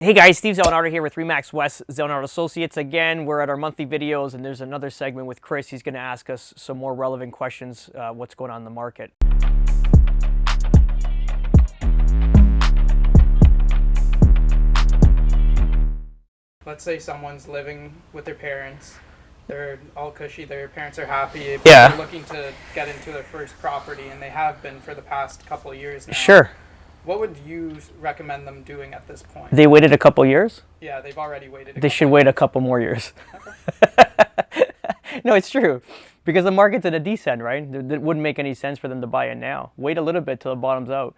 Hey guys, Steve Zellenauer here with Remax West Zellenauer Associates. Again, we're at our monthly videos and there's another segment with Chris. He's going to ask us some more relevant questions, what's going on in the market. Let's say someone's living with their parents. They're all cushy, their parents are happy, but Yeah. they're looking to get into their first property, and they have been for the past couple of years now. Sure. What would you recommend them doing at this point? They waited a couple years? Yeah, they've already waited They should wait a couple more years. No, it's true. Because the market's at a descent, right? It wouldn't make any sense for them to buy it now. Wait a little bit till it bottoms out,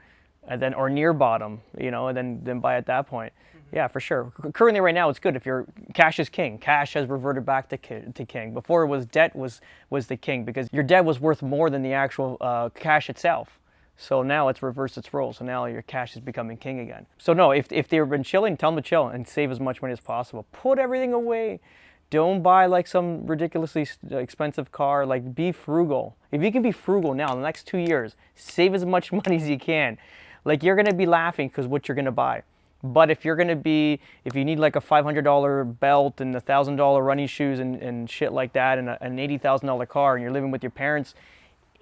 and then or near bottom, and then buy at that point. Yeah, for sure. Currently, right now, it's good. If your cash is king, cash has reverted back to king. Before it was debt was the king because your debt was worth more than the actual cash itself. So now it's reversed its roles. So now your cash is becoming king again. So no, if they've been chilling, tell them to chill and save as much money as possible. Put everything away. Don't buy like some ridiculously expensive car. Like be frugal. If you can be frugal now in the next 2 years, save as much money as you can. Like you're gonna be laughing because what you're gonna buy. But if you need like a $500 belt and $1,000 running shoes and shit like that and an $80,000 car and you're living with your parents,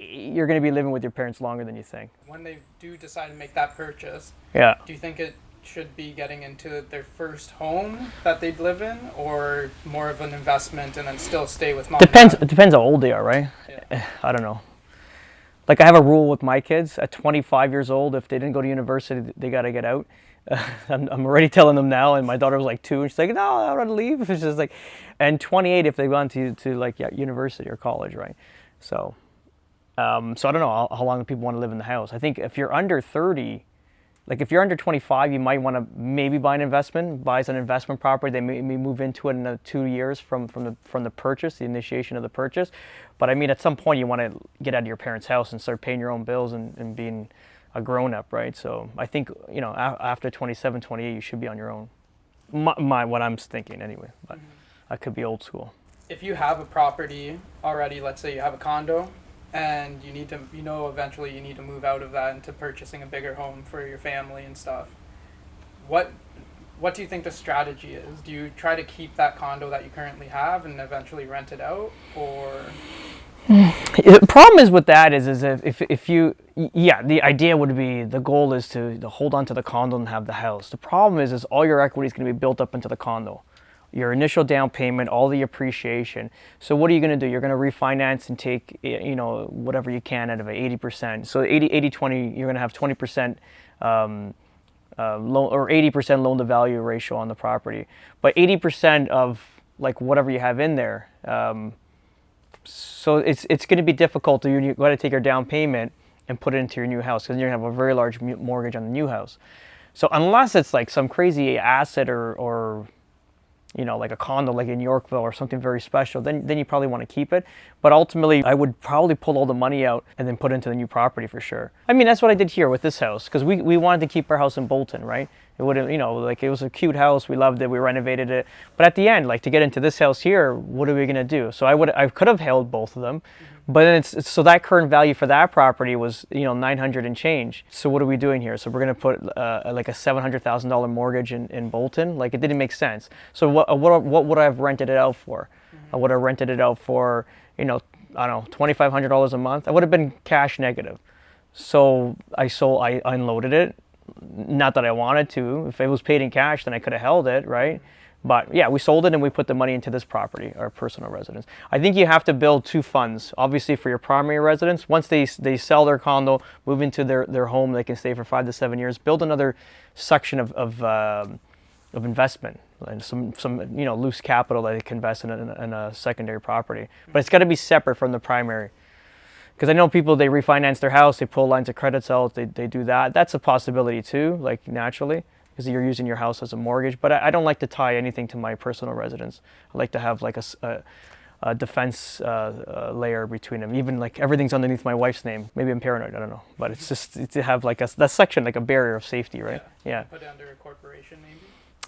you're going to be living with your parents longer than you think. When they do decide to make that purchase, Yeah. do you think it should be getting into their first home that they'd live in, or more of an investment and then still stay with mom? It depends how old they are, right? Yeah. I don't know. Like I have a rule with my kids at 25 years old, if they didn't go to university, they got to get out. I'm already telling them now, and my daughter was like 2, and she's like, no, I want to leave. It's just like, and 28 if they went to like university or college, right? So I don't know how long people want to live in the house. I think if you're under 30, like if you're under 25, you might want to maybe buy an investment, buy an investment property. They may move into it in 2 years from the purchase, the initiation of the purchase. But I mean, at some point you want to get out of your parents' house and start paying your own bills and being a grown-up, right? So I think, after 27, 28, you should be on your own. What I'm thinking anyway, but I could be old school. If you have a property already, let's say you have a condo, and you need to, eventually you need to move out of that into purchasing a bigger home for your family and stuff. What do you think the strategy is? Do you try to keep that condo that you currently have and eventually rent it out, or? The problem is with that is if you, the idea would be, the goal is to hold on to the condo and have the house. The problem is all your equity is going to be built up into the condo. Your initial down payment, all the appreciation. So what are you going to do? You're going to refinance and take, whatever you can out of it, 80%. So 80-20, you're going to have 20% loan or 80% loan to value ratio on the property. But 80% of like whatever you have in there. So it's going to be difficult. You got to take your down payment and put it into your new house because you're going to have a very large mortgage on the new house. So unless it's like some crazy asset or like a condo like in Yorkville or something very special, then you probably want to keep it. But ultimately, I would probably pull all the money out and then put it into the new property for sure. I mean, that's what I did here with this house because we wanted to keep our house in Bolton, right? It would have, like it was a cute house. We loved it. We renovated it. But at the end, like to get into this house here, what are we going to do? So I could have held both of them. But then so that current value for that property was 900 and change. So what are we doing here? So we're going to put like a $700,000 mortgage in Bolton. Like it didn't make sense. So what would I have rented it out for? I would have rented it out for I don't know, $2,500 a month. I would have been cash negative. So I unloaded it. Not that I wanted to. If it was paid in cash, then I could have held it, right? But yeah, we sold it and we put the money into this property, our personal residence. I think you have to build 2 funds. Obviously for your primary residence, once they sell their condo, move into their home, they can stay for 5 to 7 years. Build another section of investment and some loose capital that they can invest in a secondary property. But it's got to be separate from the primary. Because I know people, they refinance their house, they pull lines of credits out, they do that. That's a possibility too, like naturally. Because you're using your house as a mortgage. But I don't like to tie anything to my personal residence. I like to have like a defense layer between them. Even like everything's underneath my wife's name. Maybe I'm paranoid, I don't know. But it's just to have like that section, like a barrier of safety, right? Yeah. Put it under a corporation maybe?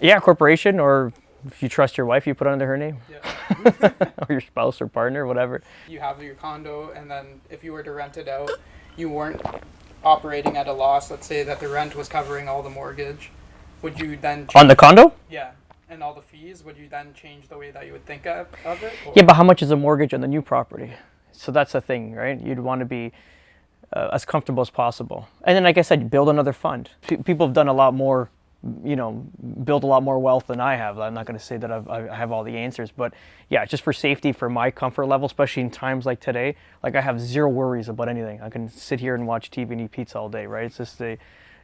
Yeah, corporation, or if you trust your wife, you put it under her name. Yeah. Or your spouse or partner, whatever. You have your condo, and then if you were to rent it out, you weren't operating at a loss. Let's say that the rent was covering all the mortgage. would you then On the condo? yeah, and all the fees, would you then change the way that you would think of it? Or? Yeah, but how much is a mortgage on the new property? So that's the thing, right? You'd want to be as comfortable as possible. And then, like I said, build another fund. People have done a lot more, build a lot more wealth than I have. I'm not going to say that I have all the answers, but yeah, just for safety, for my comfort level, especially in times like today, like I have zero worries about anything. I can sit here and watch TV and eat pizza all day, right? It's just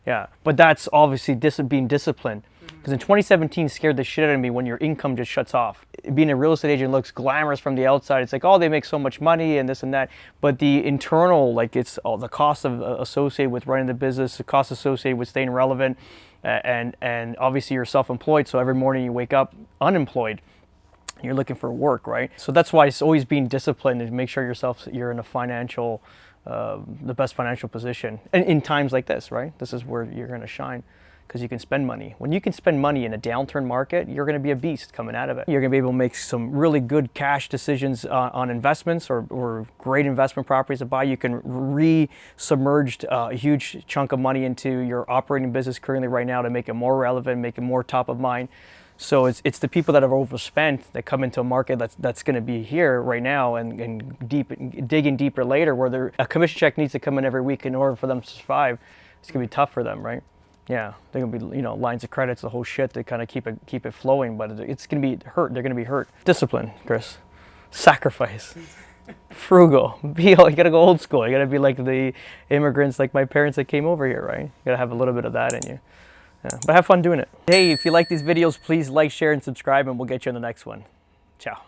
yeah. But that's obviously being disciplined. Because in 2017 scared the shit out of me when your income just shuts off. Being a real estate agent looks glamorous from the outside. It's like, oh, they make so much money and this and that. But the internal, like it's all the costs associated with running the business, the costs associated with staying relevant, and obviously you're self-employed. So every morning you wake up unemployed. You're looking for work, right? So that's why it's always being disciplined and make sure you're in a financial, the best financial position. And in times like this, right? This is where you're going to shine. Because you can spend money. When you can spend money in a downturn market, you're going to be a beast coming out of it. You're going to be able to make some really good cash decisions on investments or great investment properties to buy. You can re-submerge a huge chunk of money into your operating business currently right now to make it more relevant, make it more top of mind. So it's the people that have overspent that come into a market that's going to be here right now and digging deeper later, where a commission check needs to come in every week in order for them to survive. It's going to be tough for them, right? Yeah, they're gonna be, lines of credits, the whole shit to kind of keep it flowing, but it's gonna be hurt. They're gonna be hurt. Discipline, Chris. Sacrifice. Frugal. You gotta go old school. You gotta be like the immigrants, like my parents that came over here, right? You gotta have a little bit of that in you. Yeah, but have fun doing it. Hey, if you like these videos, please like, share, and subscribe, and we'll get you on the next one. Ciao.